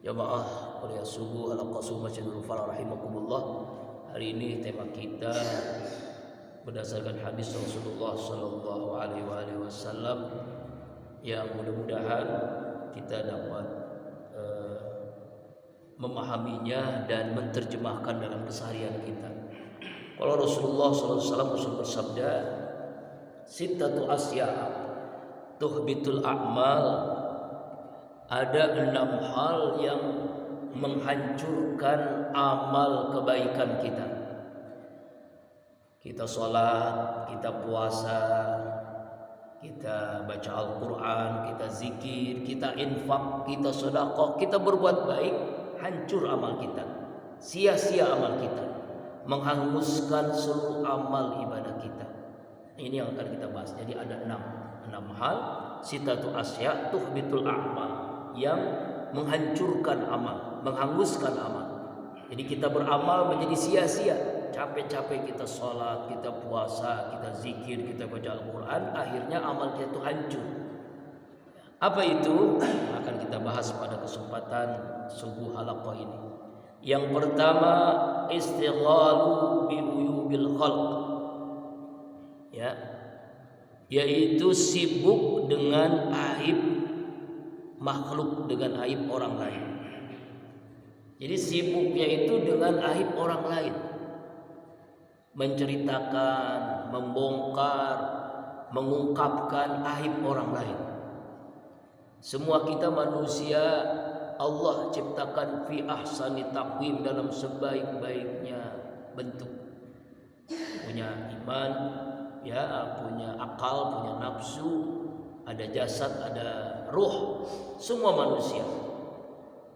Jamaah kuliah subuh al-Qasum Masjidul Falah rahimakumullah. Hari ini tema kita berdasarkan hadis Rasulullah sallallahu alaihi wasallam yang mudah-mudahan kita dapat memahaminya dan menerjemahkan dalam keseharian kita. Kalau Rasulullah sallallahu alaihi wasallam bersabda, sittatu asya tuhbitul a'mal, ada 6 hal yang menghancurkan amal kebaikan kita. Kita sholat, kita puasa, kita baca Al-Quran, kita zikir, kita infak, kita sedekah, kita berbuat baik, hancur amal kita, sia-sia amal kita, menghanguskan seluruh amal ibadah kita. Ini yang akan kita bahas. Jadi ada 6 hal, sitatu asya tuhbitul a'mal, yang menghancurkan amal, menghanguskan amal. Jadi kita beramal menjadi sia-sia. Capek-capek kita sholat, kita puasa, kita zikir, kita baca Al-Quran, akhirnya amal kita itu hancur. Apa itu? Akan kita bahas pada kesempatan subuh halaqah ini. Yang pertama, istighalu bi uyubil khalq. Ya. Yaitu sibuk dengan aib makhluk, dengan aib orang lain. Jadi sibuknya itu dengan aib orang lain, menceritakan, membongkar, mengungkapkan aib orang lain. Semua kita manusia Allah ciptakan fi ahsani taqwim, dalam sebaik-baiknya bentuk. Punya iman, ya, punya akal, punya nafsu, ada jasad, ada ruh, semua manusia.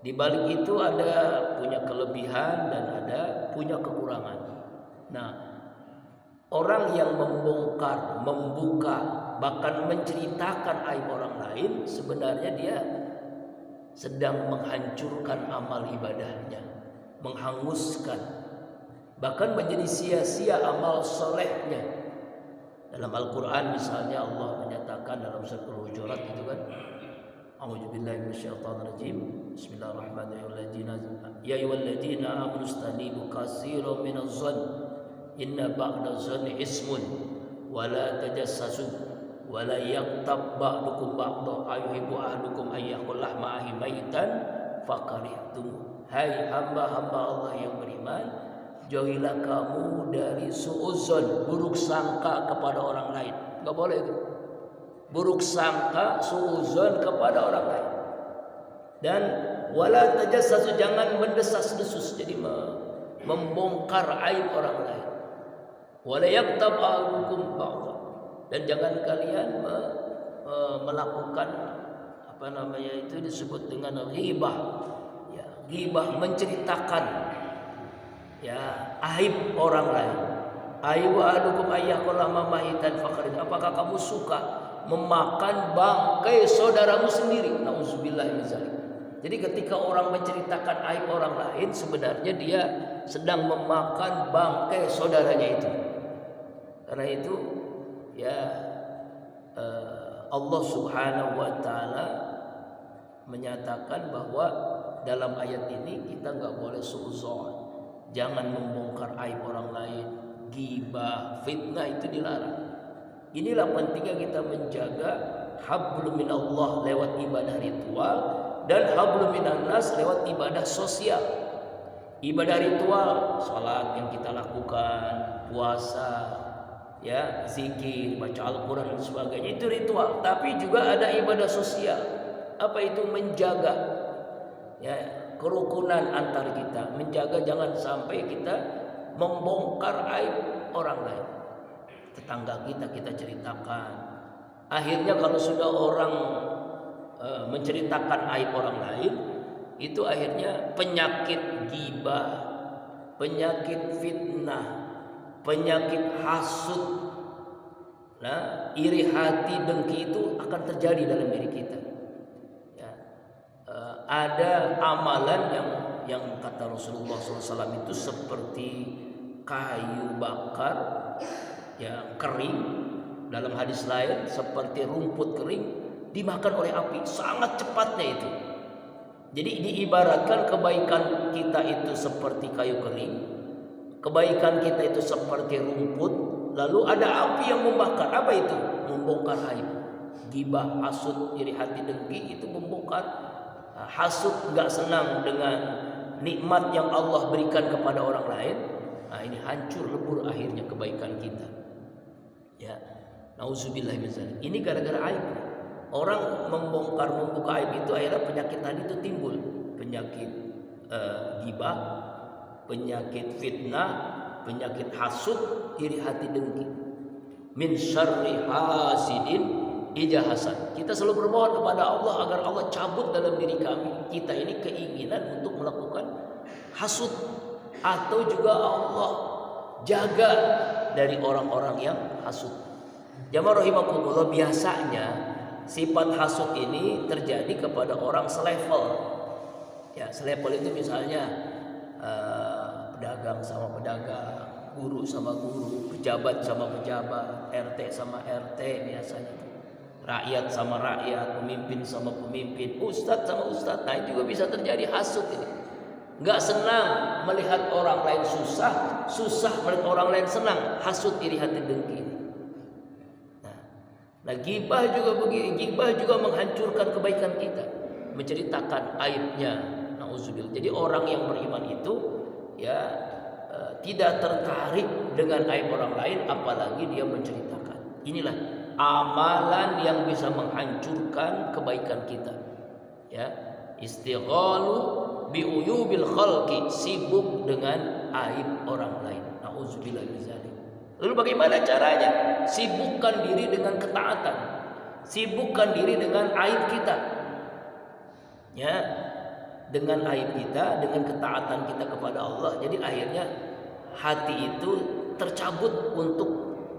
Di balik itu ada punya kelebihan dan ada punya kekurangan. Nah, orang yang membongkar, membuka, bahkan menceritakan aib orang lain, sebenarnya dia sedang menghancurkan amal ibadahnya, menghanguskan, bahkan menjadi sia-sia amal solehnya. Dalam Al-Quran misalnya Allah menyatakan dalam surat Al-Hujurat itu kan, a'udzubillahi minasyaitonirrajim, bismillahirrahmanirrahim, ya ayyuhalladzina amanu istanibu katsiran minadh-dhanni inna ba'dadh-dhanni ismun wa la tajassasu wa la yaghtab ba'dukum ba'dha ayuhibbu ahadukum ay ya'kula lahma akhihi maitan fakarihtum. Hai hamba-hamba Allah yang beriman, jauhilah kamu dari su'udzon, buruk sangka kepada orang lain. Enggak boleh itu. Buruk sangka, su'udzon kepada orang lain. Dan wala tajassasu, jangan mendesas-desus, jadi membongkar aib orang lain. Wala yaghtab ba'dukum ba'dha, dan jangan kalian melakukan itu disebut dengan ghibah. Ya, ghibah, menceritakan ya aib orang lain. Ayu ahadukum ayyakula mamahitan fakarin, apakah kamu suka memakan bangkai saudaramu sendiri? Nauzubillahi min dzalik. Jadi ketika orang menceritakan aib orang lain, sebenarnya dia sedang memakan bangkai saudaranya itu. Karena itu ya Allah Subhanahu wa taala menyatakan bahwa dalam ayat ini kita enggak boleh suudzon. Jangan membongkar aib orang lain, ghibah, fitnah, itu dilarang. Inilah pentingnya kita menjaga hablum minallah lewat ibadah ritual dan hablum minannas lewat ibadah sosial. Ibadah ritual, salat yang kita lakukan, puasa, ya, zikir, baca Al-Quran dan sebagainya, itu ritual. Tapi juga ada ibadah sosial. Apa itu? Menjaga ya kerukunan antar kita, menjaga jangan sampai kita membongkar aib orang lain. Tetangga kita ceritakan. Akhirnya kalau sudah orang menceritakan aib orang lain, itu akhirnya penyakit ghibah, penyakit fitnah, penyakit hasud, iri hati, dengki, itu akan terjadi dalam diri kita. Ada amalan yang kata Rasulullah SAW itu seperti kayu bakar yang kering. Dalam hadis lain seperti rumput kering dimakan oleh api, sangat cepatnya itu. Jadi diibaratkan kebaikan kita itu seperti kayu kering, kebaikan kita itu seperti rumput, lalu ada api yang membakar. Apa itu? Membongkar aib. Gibah, hasud, iri hati, dengki itu membongkar. Hasud nggak senang dengan nikmat yang Allah berikan kepada orang lain. Nah, ini hancur lebur akhirnya kebaikan kita. Ya, nauzubillah min dzalik. Ini gara-gara aib. Orang membuka aib itu akhirnya penyakit tadi itu timbul. Penyakit gibah, penyakit fitnah, penyakit hasud, iri hati, dengki. Min syarri hasidin idza hasad. Kita selalu bermohon kepada Allah agar Allah cabut dalam diri kita ini keinginan untuk melakukan hasud, atau juga Allah jaga dari orang-orang yang hasud. Jamaah rahimakumullah, biasanya sifat hasud ini terjadi kepada orang selevel. Ya, selevel itu misalnya pedagang sama pedagang, guru sama guru, pejabat sama pejabat, RT sama RT biasanya. Rakyat sama rakyat, pemimpin sama pemimpin, ustadz sama ustadz. Nah, juga bisa terjadi hasud ini. Nggak senang melihat orang lain susah, susah melihat orang lain senang, hasud, iri hati, dengki. Nah, gibah juga begini, gibah juga menghancurkan kebaikan kita, menceritakan aibnya. Nauzubillah. Jadi orang yang beriman itu ya tidak tertarik dengan aib orang lain, apalagi dia menceritakan. Inilah amalan yang bisa menghancurkan kebaikan kita. Ya, istighalu biuyubil khalqi, sibuk dengan aib orang lain. Nauzubillah min dzalik. Lalu bagaimana caranya? Sibukkan diri dengan ketaatan, sibukkan diri dengan aib kita. Ya, dengan aib kita, dengan ketaatan kita kepada Allah. Jadi akhirnya hati itu tercabut untuk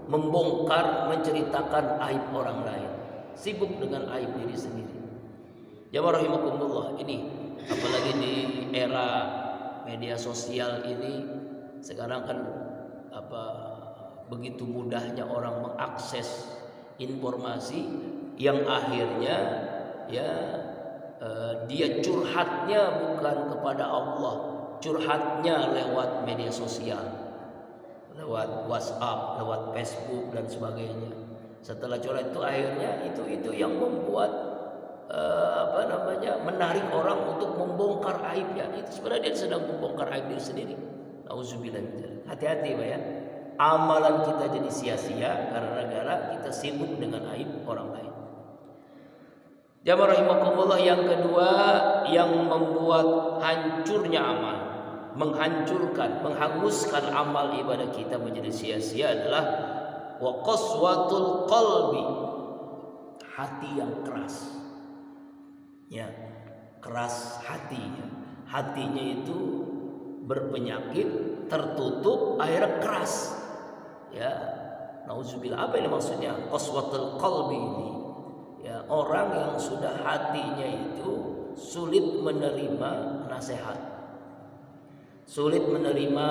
membongkar, menceritakan aib orang lain. Sibuk dengan aib diri sendiri. Jamaah rahimakumullah, ini apalagi di era media sosial ini sekarang kan begitu mudahnya orang mengakses informasi yang akhirnya ya dia curhatnya bukan kepada Allah, curhatnya lewat media sosial, lewat WhatsApp, lewat Facebook dan sebagainya. Setelah curhat itu akhirnya itu yang membuat menarik orang untuk membongkar aibnya. Itu sebenarnya dia sedang membongkar aib diri sendiri. Nauzubillah. Hati-hati Pak ya. Amalan kita jadi sia-sia gara-gara kita sibuk dengan aib orang lain. Jamaah rahimakumullah, yang kedua yang membuat hancurnya amal, menghancurkan, menghanguskan amal ibadah kita menjadi sia-sia adalah wa qaswatul qalbi, hati yang keras. Ya, keras hatinya. Hatinya itu berpenyakit, tertutup, akhirnya keras. Ya, nauzubillah. Apa ini maksudnya? Qaswatul qalbi ini. Ya, orang yang sudah hatinya itu sulit menerima nasihat, sulit menerima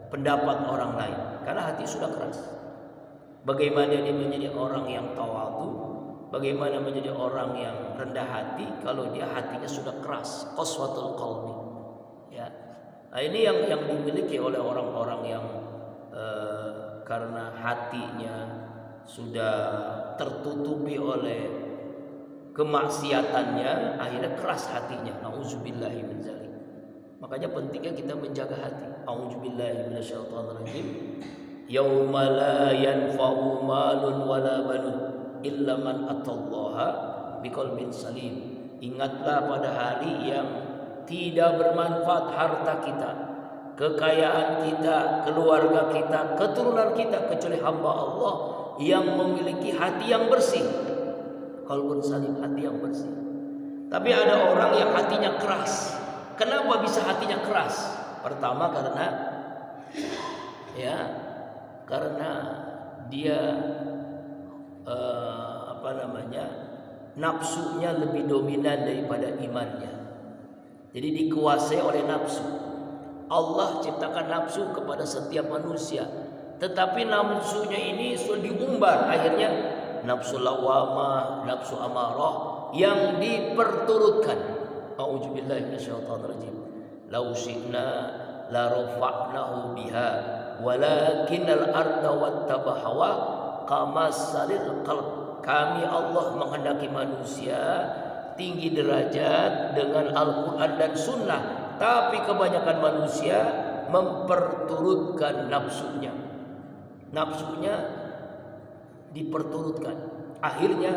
pendapat orang lain karena hati sudah keras. Bagaimana dia menjadi orang yang tawadu? Bagaimana menjadi orang yang rendah hati kalau dia hatinya sudah keras? Qaswatul qalbi. Ya. Nah, ini yang dimiliki oleh orang-orang yang karena hatinya sudah tertutupi oleh kemaksiatannya, akhirnya keras hatinya. Nauzubillahi min dzalik. Makanya pentingnya kita menjaga hati. Auzubillahi minasyaitonirrajim. Yauma la yanfa'u malun wala banun illa man atallaha biqalbin salim. Ingatlah pada hari yang tidak bermanfaat harta kita, kekayaan kita, keluarga kita, keturunan kita, kecuali hamba Allah yang memiliki hati yang bersih. Qalbun salim, hati yang bersih. Tapi ada orang yang hatinya keras. Kenapa bisa hatinya keras? Pertama karena dia nafsunya lebih dominan daripada imannya. Jadi dikuasai oleh nafsu. Allah ciptakan nafsu kepada setiap manusia, tetapi nafsunya ini sudah diumbar, akhirnya nafsu lawamah, nafsu amarah yang diperturutkan. A'udzubillahi minasyaitonirrajim. Lau syi'na la rafa'nahu biha walakinnal arda wattaba hawa kamassalil qalb. Kami Allah menghendaki manusia tinggi derajat dengan Al-Quran dan Sunnah, tapi kebanyakan manusia memperturutkan nafsunya. Nafsunya diperturutkan, akhirnya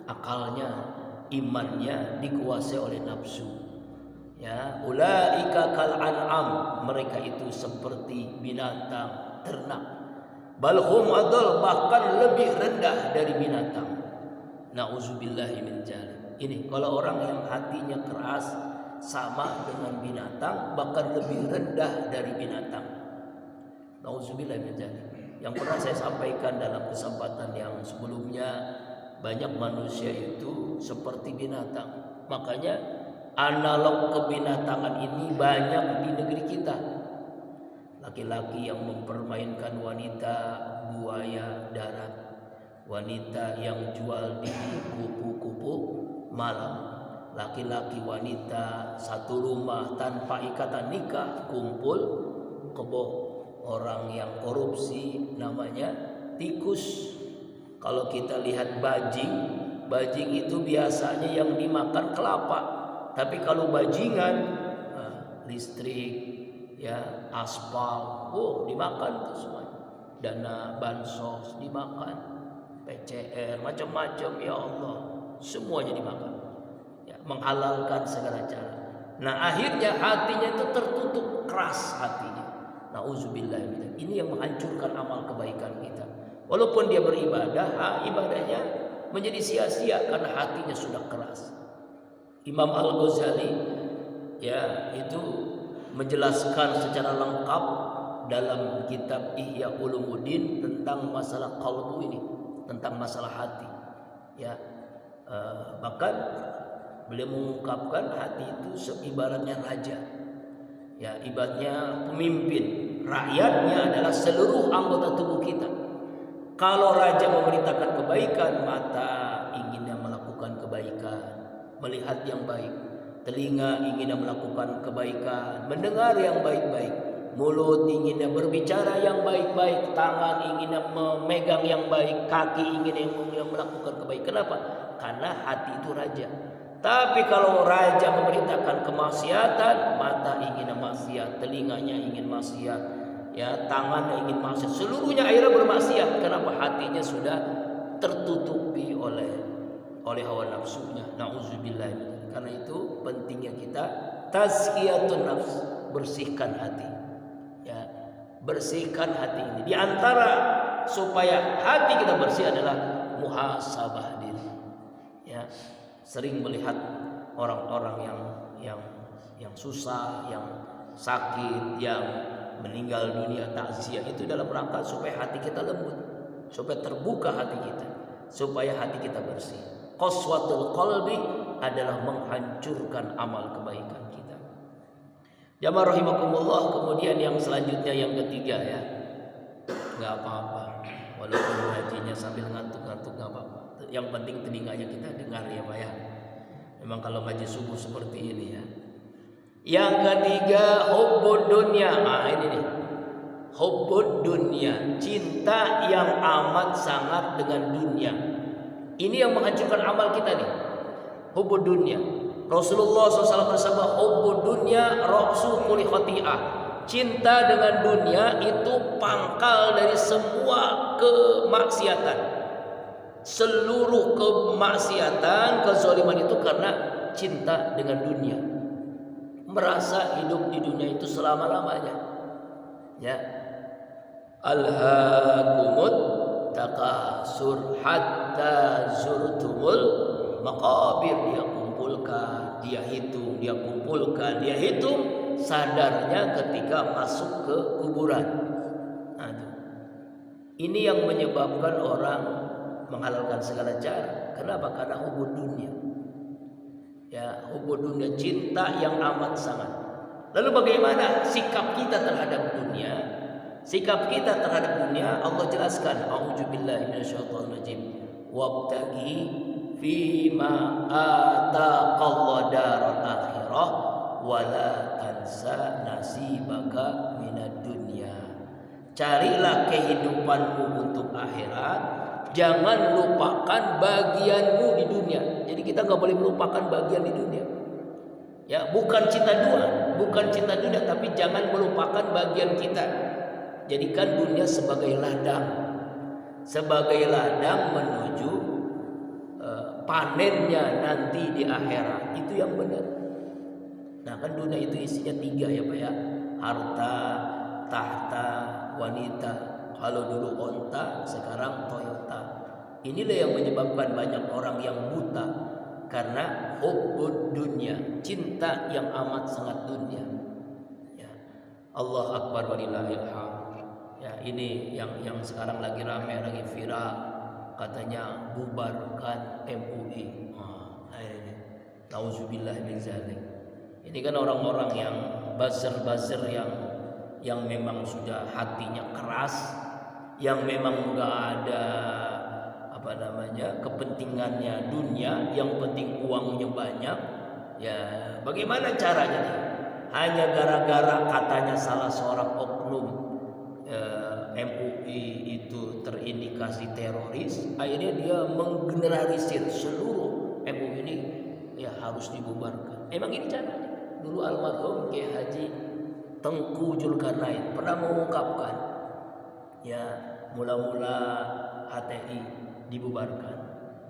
akalnya, imannya dikuasai oleh nafsu. Ya, ulaika kal an'am, mereka itu seperti binatang ternak. Balhum adol, bahkan lebih rendah dari binatang. Nauzubillahi min dzalik. Ini kalau orang yang hatinya keras sama dengan binatang, bahkan lebih rendah dari binatang. Nauzubillahi min dzalik. Yang pernah saya sampaikan dalam kesempatan yang sebelumnya, banyak manusia itu seperti binatang. Makanya analog kebinatangan ini banyak di negeri kita. Laki-laki yang mempermainkan wanita buaya darat, wanita yang jual di kupu-kupu malam, laki-laki wanita satu rumah tanpa ikatan nikah kumpul kebo, orang yang korupsi namanya tikus. Kalau kita lihat bajing, bajing itu biasanya yang dimakan kelapa, tapi kalau bajingan listrik, ya, aspal, dimakan tuh semuanya. Dana bansos dimakan, PCR, macam-macam, ya Allah, semuanya dimakan. Ya, menghalalkan segala cara. Nah, akhirnya hatinya itu tertutup, keras hatinya. Nauzubillah. Ini yang menghancurkan amal kebaikan kita. Walaupun dia beribadah, ibadahnya menjadi sia-sia karena hatinya sudah keras. Imam Al-Ghazali, ya, itu menjelaskan secara lengkap dalam kitab Ihya Ulumuddin tentang masalah qalbu ini, tentang masalah hati. Ya, bahkan beliau mengungkapkan hati itu ibaratnya raja. Ya, ibaratnya pemimpin. Rakyatnya adalah seluruh anggota tubuh kita. Kalau raja memerintahkan kebaikan, mata inginnya melakukan kebaikan, melihat yang baik. Telinga inginnya melakukan kebaikan, mendengar yang baik-baik. Mulut inginnya berbicara yang baik-baik, tangan inginnya memegang yang baik, kaki inginnya melakukan kebaikan. Kenapa? Karena hati itu raja. Tapi kalau raja memerintahkan kemaksiatan, mata ingin maksiat, telinganya ingin maksiat, ya, tangannya ingin maksiat, seluruhnya akhirnya bermaksiat. Kenapa? Hatinya sudah tertutupi oleh hawa nafsunya. Nauzubillah. Karena itu pentingnya kita tazkiyatun nafs, bersihkan hati. Ya, bersihkan hati ini. Di antara supaya hati kita bersih adalah muhasabah diri. Ya, sering melihat orang-orang yang susah, yang sakit, yang meninggal dunia, takziah, itu dalam rangka supaya hati kita lembut, supaya terbuka hati kita, supaya hati kita bersih. Qaswatul qalbi adalah menghancurkan amal kebaikan kita. Jamaah rahimakumullah. Kemudian yang selanjutnya, yang ketiga, ya, nggak apa-apa walaupun ngajinya sambil ngantuk-ngantuk, nggak apa-apa. Yang penting telinganya kita dengar, ya Pak, ya. Memang kalau ngaji subuh seperti ini, ya. Yang ketiga, hubbud dunya. Ini nih, hubbud dunya, cinta yang amat sangat dengan dunia. Ini yang menghancurkan amal kita nih, hubbud dunya. Rasulullah SAW bersabda, hubbud dunya ra'su kulli khati'ah. Cinta dengan dunia itu pangkal dari semua kemaksiatan. Seluruh kemaksiatan, kezaliman itu karena cinta dengan dunia. Merasa hidup di dunia itu selama-lamanya. Ya. Alhaakumut takasur hatta zurtumul maqabir. Dia kumpulkan, dia hitung, dia kumpulkan, dia hitung, sadarnya ketika masuk ke kuburan. Nah, ini yang menyebabkan orang menghalalkan segala cara. Kenapa? Karena hubud dunia. Ya, hubud dunia, cinta yang amat sangat. Lalu bagaimana sikap kita terhadap dunia? Sikap kita terhadap dunia Allah jelaskan, a'udzubillahi minasyaitonirrajim. Wabtaghi fima ataqallahu darul akhirah wala tansa nasibaka minad dunya. Carilah kehidupanmu untuk akhirat, jangan lupakan bagianmu di dunia. Jadi kita nggak boleh melupakan bagian di dunia. Ya, bukan cinta dunia, tapi jangan melupakan bagian kita. Jadikan dunia sebagai ladang menuju panennya nanti di akhirat. Itu yang benar. Nah, kan dunia itu isinya 3 ya Pak ya. Harta, tahta, wanita. Kalau dulu onta, sekarang Toyota. Inilah yang menyebabkan banyak orang yang buta karena hubbud dunia, cinta yang amat sangat dunia. Ya. Allah Akbar walillahil hamd. Ya, ini yang sekarang lagi ramai, lagi viral, katanya bubarkan MUI. Ini nauzubillah min zalik. Ini kan orang-orang yang buzzer yang memang sudah hatinya keras, yang memang enggak ada kepentingannya dunia, yang penting uangnya banyak. Ya, bagaimana caranya dia? Hanya gara-gara katanya salah seorang oknum MUI itu terindikasi teroris, akhirnya dia menggeneralisir seluruh MUI ini ya harus dibubarkan. Emang ini caranya. Dulu almarhum Kiai Haji Tengku Zulkarnain pernah mengungkapkan, ya, mula-mula HTI dibubarkan,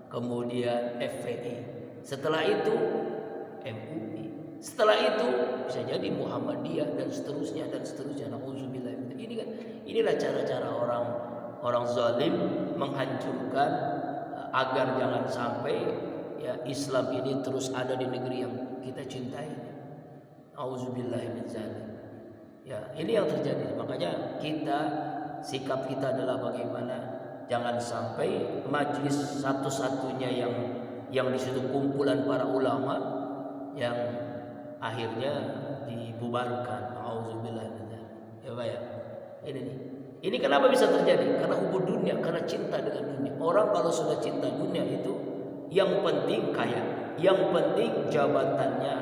kemudian FPI, setelah itu MUI, setelah itu bisa jadi Muhammadiyah dan seterusnya. Nauzubillah. Inilah cara-cara orang zalim menghancurkan agar jangan sampai ya Islam ini terus ada di negeri yang kita cintai. Nauzubillah min zalik. Ya, ini yang terjadi. Makanya sikap kita adalah bagaimana jangan sampai majlis satu-satunya yang di situ kumpulan para ulama yang akhirnya dibubarkan. Auzubillah min dzalik. Ya Pak ya. Ini kenapa bisa terjadi? Karena hubud dunia, karena cinta dengan dunia. Orang kalau sudah cinta dunia itu yang penting kaya, yang penting jabatannya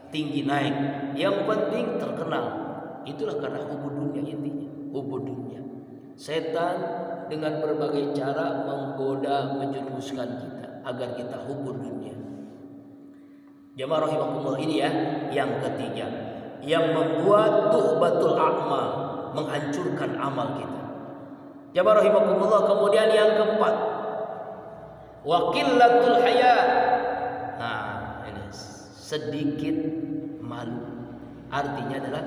tinggi naik, yang penting terkenal. Itulah karena hubud dunia intinya, hubud dunia. Setan dengan berbagai cara menggoda, menjerumuskan kita agar kita hubud dunia. Jamaah rahimakumullah, ini ya yang ketiga yang membuat tuhbatul a'mal, menghancurkan amal kita. Jamaah rahimakumullah, kemudian yang keempat waqillatul haya. Nah, ini sedikit malu. Artinya adalah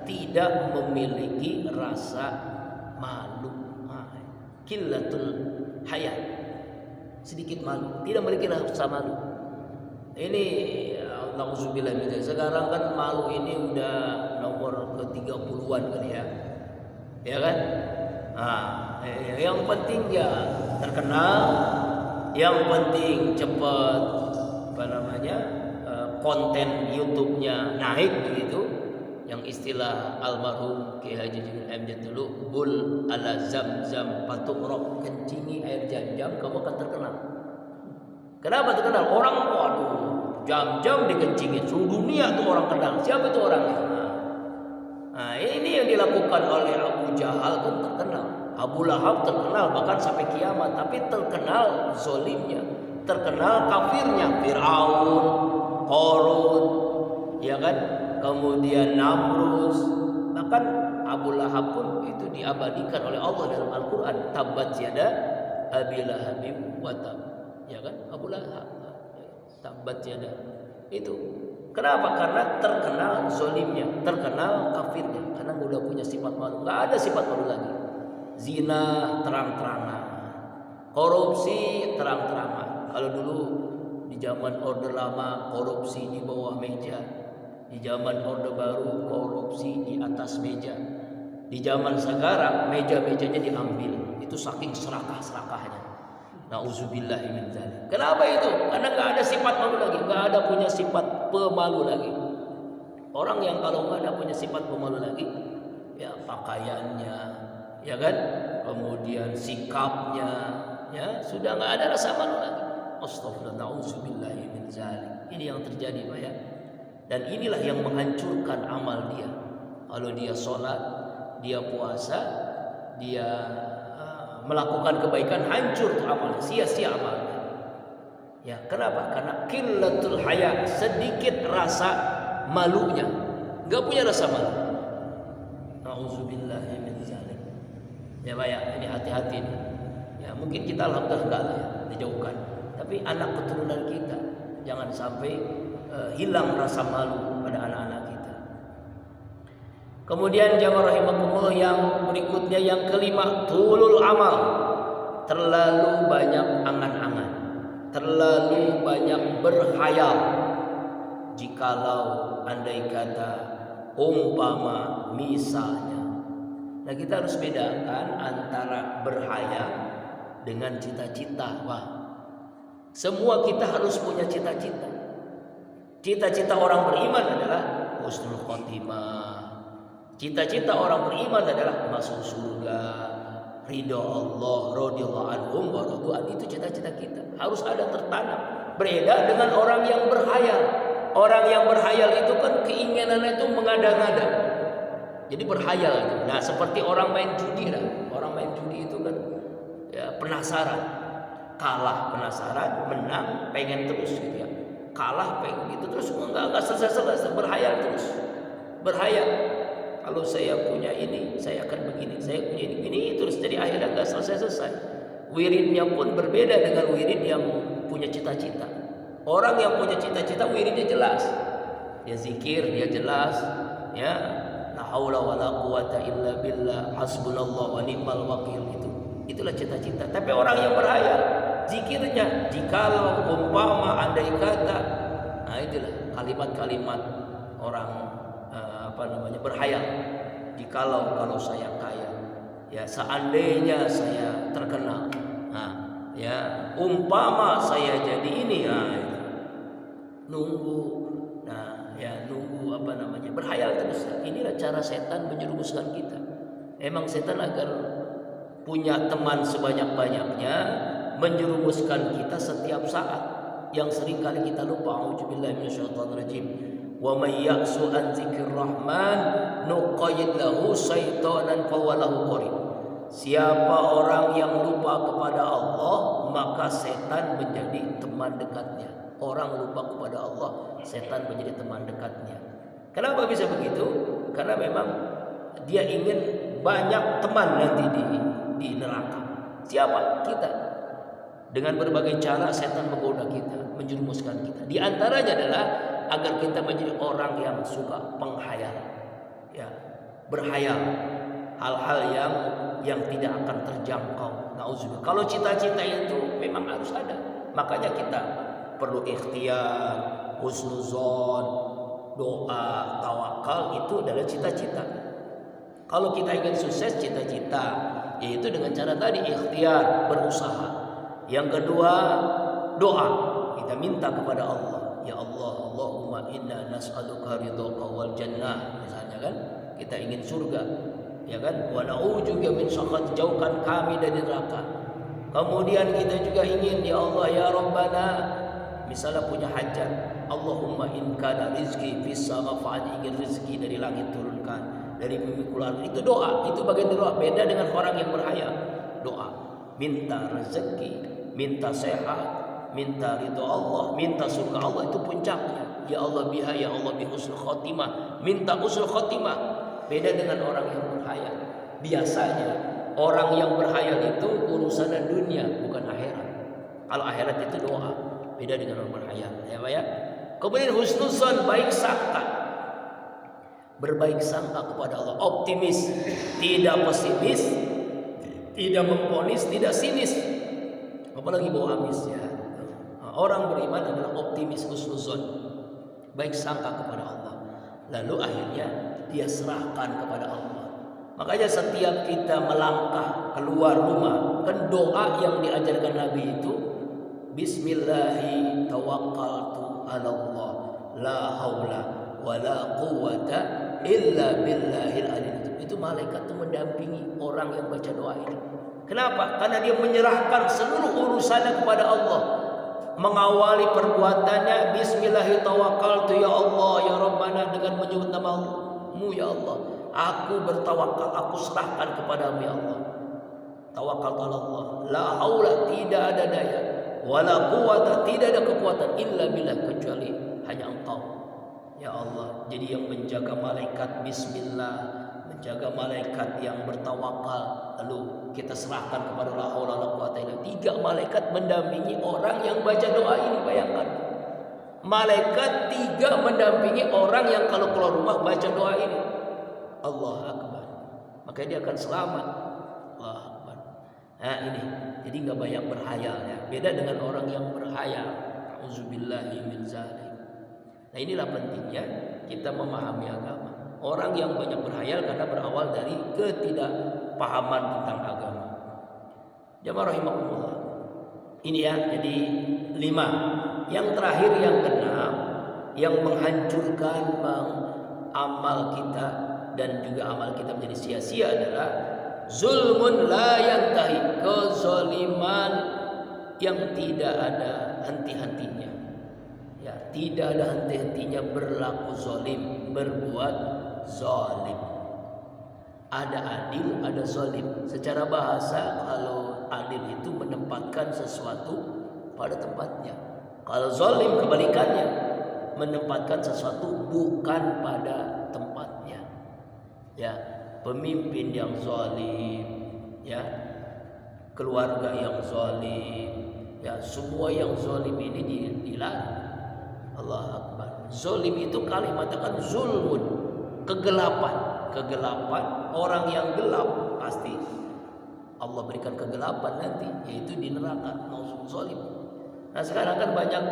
tidak memiliki rasa malu. Qillatul haya, sedikit malu, tidak memiliki rasa malu. Ini nauzubillah min dzalik. Sekarang kan malu ini udah nomor ke-30-an kali ya. Ya kan? Yang penting ya terkenal, yang penting cepat konten YouTube-nya naik begitu. Yang istilah almarhum Kiai Haji Jamil Amjad dulu, bul ala zam-zam patukro, kencingi air jam-jam kamu akan terkenal. Kenapa terkenal? Orang waduh jam-jam dikencingin, seluruh dunia tuh orang kenal. Siapa itu orangnya? Nah, ini yang dilakukan oleh Abu Jahal kan terkenal, Abu Lahab terkenal bahkan sampai kiamat, tapi terkenal zolimnya, terkenal kafirnya, Fir'aun, Qarun, ya kan? Kemudian Namrus, bahkan Abu Lahab pun itu diabadikan oleh Allah dalam Al-Quran. Tabbat yada Abi Lahabim wa tab, ya kan? Abu Lahab, tabbat yada. Itu kenapa? Karena terkenal zolimnya, terkenal kafirnya, karena udah punya sifat malu. Nggak ada sifat malu lagi. Zina terang-terangan, korupsi terang-terangan. Kalau dulu di zaman Orde Lama korupsi di bawah meja, di zaman Orde Baru korupsi di atas meja, di zaman sekarang meja-mejanya diambil. Itu saking serakah-serakahnya. Nauzubillahi min dzalik. Kenapa itu? Karena nggak ada sifat malu lagi, nggak ada punya sifat pemalu lagi. Orang yang kalau nggak ada punya sifat pemalu lagi, ya pakaiannya, ya kan, kemudian sikapnya, ya sudah nggak ada rasa malu lagi. Astagfirullah, na'udzubillahi min dzalik. Ini yang terjadi, Pak ya. Dan inilah yang menghancurkan amal dia. Kalau dia sholat, dia puasa, dia melakukan kebaikan, hancur tuh amalnya, sia-sia amalnya. Ya, kenapa? Karena qillatul haya, sedikit rasa malunya. Enggak punya rasa malu. Nauzubillahi min dzalik. Ya Pak ya, ini hati-hati nih. Ya, mungkin kita alhamdulillah enggak lah ya, dijauhkan. Tapi anak keturunan kita jangan sampai hilang rasa malu pada anak-anak kita. Kemudian jamaah rahimakumullah, yang berikutnya yang kelima, tulul amal. Terlalu banyak angan-angan, terlalu banyak berhayal. Jikalau andai kata, umpama, misalnya. Nah, kita harus bedakan antara berhayal dengan cita-cita. Wah, semua kita harus punya cita-cita. Cita-cita orang beriman adalah husnul khotimah. Cita-cita orang beriman adalah masuk surga, ridho Allah, radhiyallahu anhum wa radu'an. Itu cita-cita kita. Harus ada tertanam. Berbeda dengan orang yang berhayal. Orang yang berhayal itu kan keinginannya itu mengada-ngada. Jadi berhayal itu. Nah, seperti orang main judi lah. Orang main judi itu kan ya, penasaran. Kalah penasaran, menang pengen terus gitu ya. Kalah pengen gitu terus, enggak selesai, berhayal terus. Berhayal. Kalau saya punya ini, saya akan begini. Saya punya ini terus, jadi akhirnya enggak selesai. Wiridnya pun berbeda dengan wirid yang punya cita-cita. Orang yang punya cita-cita wiridnya jelas. Dia zikir, dia jelas, ya. La haula wala quwata illa billah, hasbunallah wa ni'mal wakil. Itulah cita-cita. Tapi orang yang berhayal, zikirnya jikalau, umpama, andai kata. Nah, itulah kalimat-kalimat orang berhayal. Jikalau kalau saya kaya, ya seandainya saya terkenal. Nah, ya umpama saya jadi ini, nah, nunggu. Nah, ya nunggu berhayal terus. Inilah cara setan menjerumuskan kita. Emang setan agar punya teman sebanyak-banyaknya, menjerumuskan kita setiap saat, yang sering kali kita lupa. A'udzubillahi minasyaitonirrajim. Wa may ya'su an dzikrir rahman nuqayyid lahu syaitanan fa walahu qarin. Siapa orang yang lupa kepada Allah, maka setan menjadi teman dekatnya. Orang lupa kepada Allah, setan menjadi teman dekatnya. Kenapa bisa begitu? Karena memang dia ingin banyak teman nanti di neraka. Siapa? Kita. Dengan berbagai cara setan menggoda kita, menjerumuskan kita. Di antaranya adalah agar kita menjadi orang yang suka penghayal, ya, berhayal hal-hal yang tidak akan terjangkau. Nauzubillah. Kalau cita-cita itu memang harus ada. Makanya kita perlu ikhtiar, husnuzon, doa, tawakal, itu adalah cita-cita. Kalau kita ingin sukses, cita-cita, yaitu dengan cara tadi, ikhtiar, berusaha. Yang kedua, doa. Kita minta kepada Allah. Ya Allah, Allahumma inna nas'aluka ridhaka wal jannah. Misalnya kan, kita ingin surga. Ya kan? Wa na'udzuka min sakhat, jauhkan kami dari neraka. Kemudian kita juga ingin, ya Allah ya Rabbana, misalnya punya hajat, Allahumma in kana rizqi fis sama, ingin rezeki dari langit turunkan, dari bumi keluar. Itu doa, itu bagian doa. Beda dengan orang yang berhayal. Doa, minta rezeki, minta sehat, minta ridho Allah, minta surga Allah, itu puncaknya. Ya Allah biha, ya Allah bi husnul khotimah, minta husnul khotimah. Beda dengan orang yang berhayal. Biasanya orang yang berhayal itu urusannya dunia, bukan akhirat. Kalau akhirat itu doa. Beda dengan orang berhayal, ya Pak ya. Kemudian husnuzon, baik sangka. Berbaik sangka kepada Allah, optimis, tidak pesimis, tidak memponis, tidak sinis, apalagi bawa amis ya. Orang beriman adalah optimis, husnuzon, baik sangka kepada Allah. Lalu akhirnya dia serahkan kepada Allah. Makanya setiap kita melangkah keluar rumah, kan doa yang diajarkan Nabi itu, Bismillahi tawakkaltu ala Allah, la haula wa la quwata illa billahil aliyyil. Itu malaikat itu mendampingi orang yang baca doa ini. Kenapa? Karena dia menyerahkan seluruh urusannya kepada Allah. mengawali perbuatannya bismillahirrahmanirrahim, ya Allah ya Rabbana, dengan menyebut nama-Mu ya Allah. Aku bertawakal, aku serahkan kepadamu ya Allah. Tawakal Allah. La haula, tidak ada daya, wala quwata, tidak ada kekuatan illa billah, kecuali hanya Engkau ya Allah. Jadi yang menjaga malaikat bismillah, menjaga malaikat yang bertawakal, lalu kita serahkan kepada la haula wala quwata illa billah. 3 malaikat mendampingi orang yang baca doa ini. Bayangkan, malaikat 3 mendampingi orang yang kalau keluar rumah baca doa ini. Allah Akbar, maka dia akan selamat. Allah Akbar. Nah ini, jadi nggak banyak berhayal ya. Beda dengan orang yang berhayal. Auzubillahi min zalik. Nah inilah pentingnya kita memahami agama. Orang yang banyak berhayal karena berawal dari ketidakpahaman tentang agama. Jamaah rahimakumullah. Ini ya, jadi 5. Yang terakhir, yang ke-6, yang menghancurkan amal kita dan juga amal kita menjadi sia-sia adalah zulmun la yantahi, kezaliman yang tidak ada henti-hentinya. Ya, tidak ada henti-hentinya berlaku zalim, berbuat zalim. Ada adil, ada zalim. Secara bahasa, kalau adil itu menempatkan sesuatu pada tempatnya. Kalau zalim kebalikannya, menempatkan sesuatu bukan pada tempatnya. Ya, pemimpin yang zalim, ya, keluarga yang zalim, ya, semua yang zalim ini dilarang. Allah Akbar. Zalim itu kalimatnya kan zulmun, kegelapan. Kegelapan, orang yang gelap pasti Allah berikan kegelapan nanti, yaitu di neraka, mau zalim. Nah sekarang kan banyak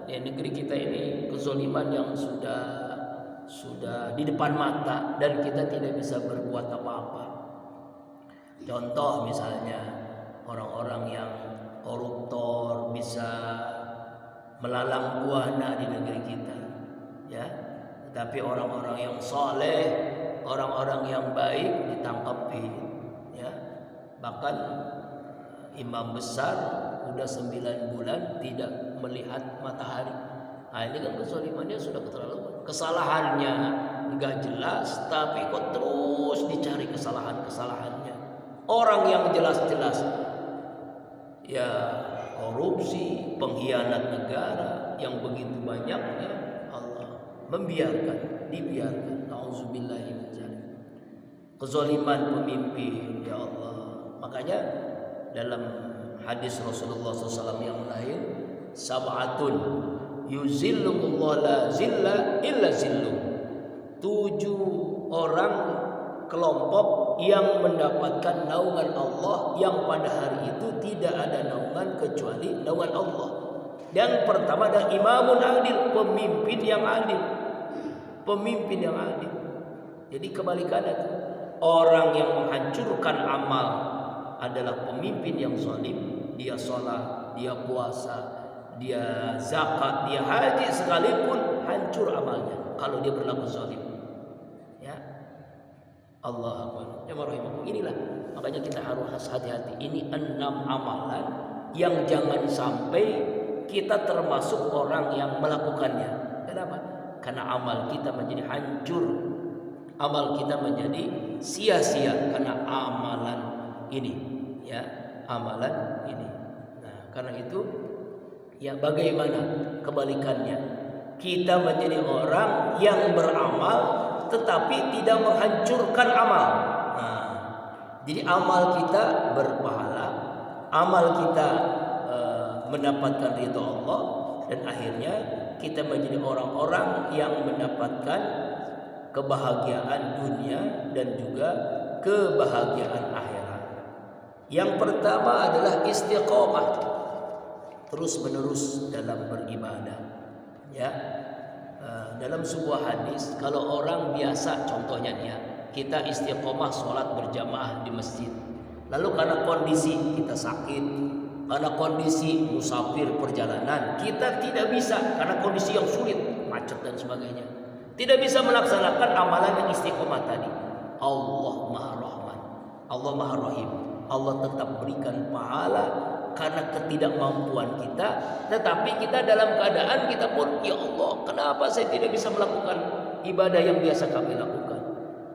ya, negeri kita ini kezaliman yang sudah di depan mata dan kita tidak bisa berbuat apa-apa. Contoh misalnya orang-orang yang koruptor bisa melalang buana di negeri kita, ya. Tetapi orang-orang yang soleh, orang-orang yang baik ditangkapi, ya. Bahkan imam besar udah 9 bulan tidak melihat matahari. Nah ini kan kezalimannya sudah keterlaluan. Kesalahannya nggak jelas, tapi kok terus dicari kesalahannya. Orang yang jelas-jelas ya korupsi, pengkhianat negara yang begitu banyaknya, Allah dibiarkan. Nauzubillahi min dzalik. Kezaliman pemimpin, ya Allah. Makanya dalam hadis Rasulullah SAW yang lain, sab'atun yuzillumullah la zilla illa zillu. 7 orang kelompok yang mendapatkan naungan Allah, yang pada hari itu tidak ada naungan kecuali naungan Allah. Yang pertama adalah imamun adil, pemimpin yang adil. Pemimpin yang adil. Jadi kebalikannya itu, orang yang menghancurkan amal adalah pemimpin yang zalim. Dia sholat, dia puasa, dia zakat, dia haji sekalipun hancur amalnya kalau dia berlaku zalim. Ya, Allah Akbar. Ya marhamu. Inilah makanya kita harus hati-hati. Ini 6 amalan yang jangan sampai kita termasuk orang yang melakukannya. Kenapa? Karena amal kita menjadi hancur, amal kita menjadi sia-sia karena amalan ini, ya, amalan ini. Nah, karena itu ya bagaimana kebalikannya? Kita menjadi orang yang beramal tetapi tidak menghancurkan amal. Nah, jadi amal kita berpahala, amal kita mendapatkan ridha Allah, dan akhirnya kita menjadi orang-orang yang mendapatkan kebahagiaan dunia dan juga kebahagiaan akhirat. Yang pertama adalah istiqomah, terus-menerus dalam beribadah. Ya, dalam sebuah hadis, kalau orang biasa, contohnya nih ya, kita istiqomah sholat berjamaah di masjid, lalu karena kondisi kita sakit, karena kondisi musafir perjalanan, kita tidak bisa karena kondisi yang sulit, macet dan sebagainya, tidak bisa melaksanakan amalan yang istiqomah tadi. Allah Maha Rahman, Allah Maha Rahim, Allah tetap berikan pahala karena ketidakmampuan kita, tetapi kita dalam keadaan kita pun, ya Allah, kenapa saya tidak bisa melakukan ibadah yang biasa kami lakukan?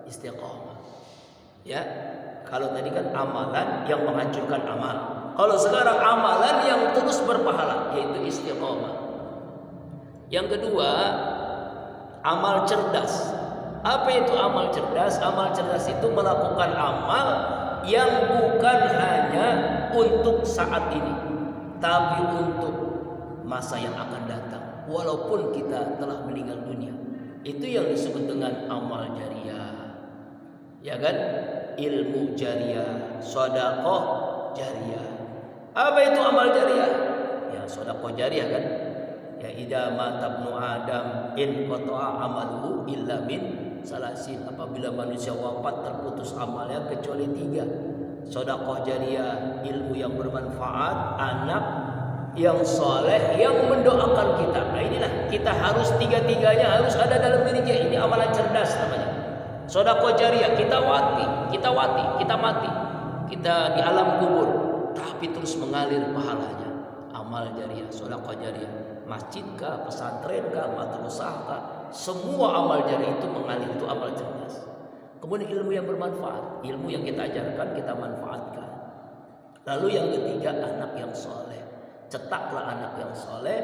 Istiqomah. Ya, kalau tadi kan amalan yang menghancurkan amal. Kalau sekarang amalan yang terus berpahala, yaitu istiqomah. Yang kedua, amal cerdas. Apa itu amal cerdas? Amal cerdas itu melakukan amal yang bukan hanya untuk saat ini, tapi untuk masa yang akan datang, walaupun kita telah meninggal dunia. Itu yang disebut dengan amal jariyah. Ya kan? Ilmu jariyah, sedekah jariyah. Apa itu amal jariyah? Ya, sedekah jariyah kan? Ya, idza mata ibnu adam in qata'a amaluhu illa min salasin. Apabila manusia wafat terputus amalnya kecuali 3. Sedekah jariyah, ilmu yang bermanfaat, anak yang soleh yang mendoakan kita. Nah, inilah kita harus 3-tiganya harus ada dalam diri kita. Ini amalan cerdas namanya. Sedekah jariyah, kita mati. Kita di alam kubur, tapi terus mengalir pahalanya. Amal jariyah, sedekah jariyah. Masjidkah, pesantrenkah, madrasahkah, semua amal jariyah itu mengalir, itu amal cerdas. Kemudian ilmu yang bermanfaat, ilmu yang kita ajarkan kita manfaatkan. Lalu yang ketiga, anak yang soleh. Cetaklah anak yang soleh,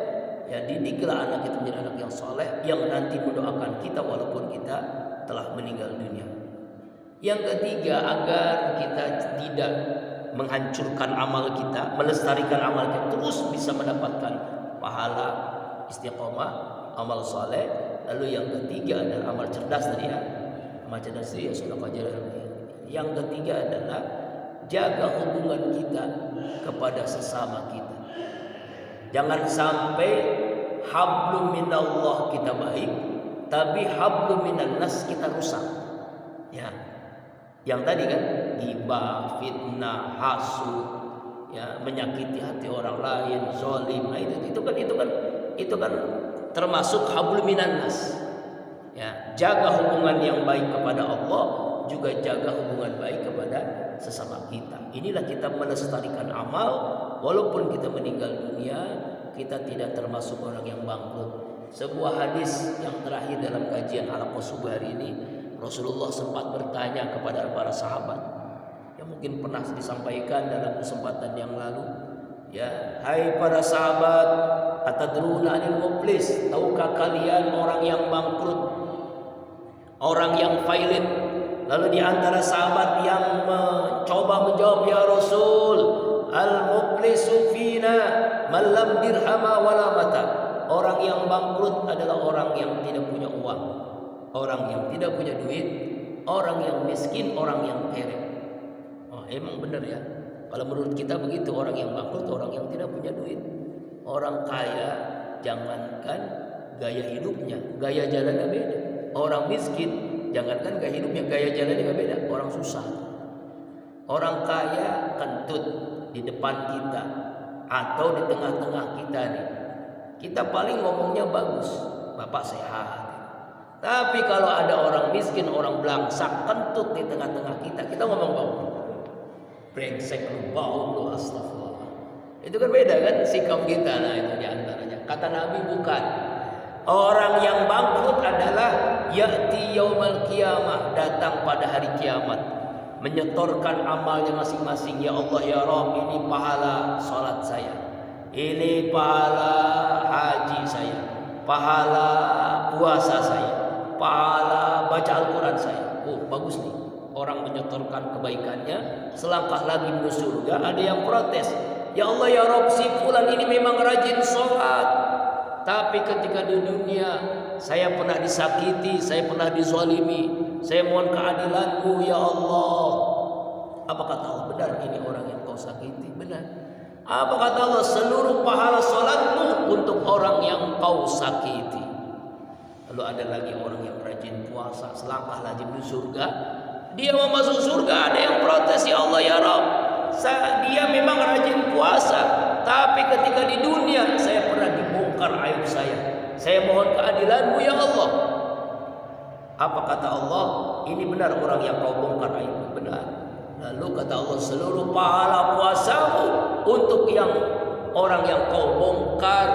ya didiklah anak kita menjadi anak yang soleh yang nanti mendoakan kita walaupun kita telah meninggal dunia. Yang ketiga, agar kita tidak menghancurkan amal kita, melestarikan amal kita, terus bisa mendapatkan pahala istiqomah, amal soleh. Lalu yang ketiga adalah amal cerdas tadi ya. Amal cerdas itu ya sudah fajar. Yang ketiga adalah jaga hubungan kita kepada sesama kita. Jangan sampai hablum minallah kita baik, tapi hablum minannas kita rusak. Ya. Yang tadi kan ghibah, fitnah, hasud, ya, menyakiti hati orang lain, zalim. Nah, itu kan termasuk hablum minannas. Ya, jaga hubungan yang baik kepada Allah, juga jaga hubungan baik kepada sesama kita. Inilah kita melestarikan amal walaupun kita meninggal dunia, kita tidak termasuk orang yang bangkrut. Sebuah hadis yang terakhir dalam kajian Halaqah subuh hari ini, Rasulullah sempat bertanya kepada para sahabat yang mungkin pernah disampaikan dalam kesempatan yang lalu. Ya, hai para sahabat, atadruna anil muflis? Tahukah kalian orang yang bangkrut, orang yang failit? Lalu di antara sahabat yang mencoba menjawab, ya Rasul, al-muflisu fina man lam dirhama wala mata. Orang yang bangkrut adalah orang yang tidak punya uang, orang yang tidak punya duit, orang yang miskin, orang yang kere. Oh, emang benar ya. Kalau menurut kita begitu, orang yang bangkrut orang yang tidak punya duit. Orang kaya jangankan gaya hidupnya, gaya jalannya beda. Orang miskin jangankan gaya hidupnya, gaya jalannya juga beda. Orang susah. Orang kaya kentut di depan kita atau di tengah-tengah kita nih. Kita paling ngomongnya bagus, Bapak sehat. Tapi kalau ada orang miskin, orang belangsak, kentut di tengah-tengah kita, kita ngomong bau. Brengsek lu, bau lu, astagfirullah. Itu kan beda kan sikap kita. Nah, itu diantaranya. Kata Nabi bukan. Orang yang bangkrut adalah ya'ti yaumal qiyamah, datang pada hari kiamat, menyetorkan amalnya masing-masing. Ya Allah, ya Rabb, ini pahala salat saya, ini pahala haji saya, pahala puasa saya, pahala baca Al-Quran saya. Oh, bagus nih. Orang menyetorkan kebaikannya, selangkah lagi menuju surga. Ada yang protes, ya Allah, ya Rabb, si fulan ini memang rajin sholat, tapi ketika di dunia saya pernah disakiti, saya pernah dizalimi, saya mohon keadilan-Mu ya Allah. Apa kata Allah? Benar, ini orang yang kau sakiti, benar. Apa kata Allah? Seluruh pahala salatmu untuk orang yang kau sakiti. Lalu ada lagi orang yang rajin puasa, selangkah lagi menuju surga. Dia mau masuk surga, ada yang protes, ya Allah, ya Rabb, dia memang rajin puasa, tapi ketika di dunia saya pernah dibongkar aib saya mohon keadilan-Mu ya Allah. Apa kata Allah? Ini benar orang yang kau bongkar aib, benar. Lalu kata Allah, seluruh pahala puasamu untuk orang yang kau bongkar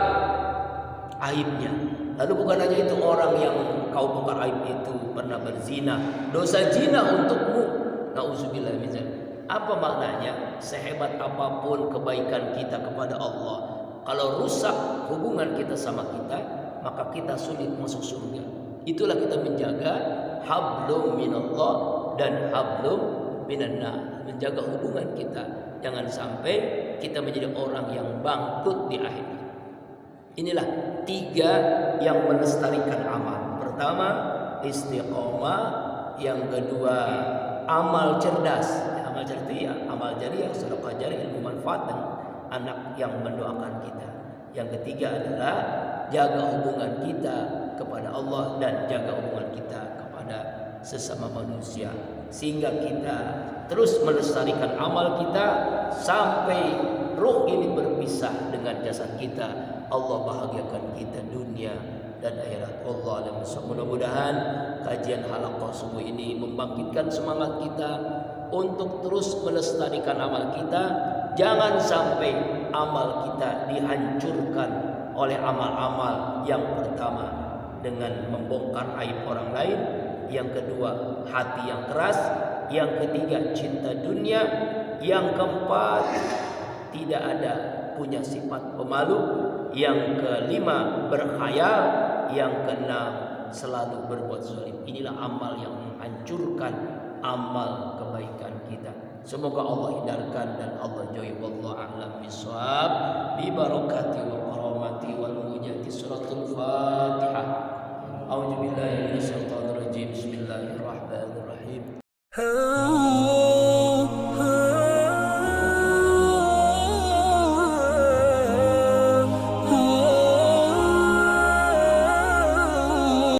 aibnya. Lalu bukan hanya itu, orang yang kau bongkar aib itu pernah berzina, dosa zina untukmu. Nauzubillah min dzalik. Apa maknanya? Sehebat apapun kebaikan kita kepada Allah, kalau rusak hubungan kita sama kita, maka kita sulit masuk surga. Itulah kita menjaga hablum minallah dan hablum minannas, menjaga hubungan kita. Jangan sampai kita menjadi orang yang bangkrut di akhirat. Inilah 3 yang melestarikan amal. Pertama, istiqomah. Yang kedua, amal cerdas. Amal cerdas ya, amal jariah, sedekah jariah, ilmu manfaat, dan anak yang mendoakan kita. Yang ketiga adalah jaga hubungan kita kepada Allah dan jaga hubungan kita kepada sesama manusia, sehingga kita terus melestarikan amal kita sampai ruh ini berpisah dengan jasad kita. Allah bahagiakan kita dunia dan akhirat. Allah alam. Mudah-mudahan kajian halaqah subuh ini membangkitkan semangat kita untuk terus melestarikan amal kita. Jangan sampai amal kita dihancurkan oleh amal-amal yang pertama dengan membongkar aib orang lain, yang kedua hati yang keras, yang ketiga cinta dunia, yang keempat tidak ada punya sifat pemalu, yang kelima berkhayal, yang keenam selalu berbuat zalim. Inilah amal yang menghancurkan amal kebaikan kita. Semoga Allah hindarkan dan Allah jauhi. Wallahu a'lam bishawab. Bi barakati wa karamati wal mujati suratul Fatihah.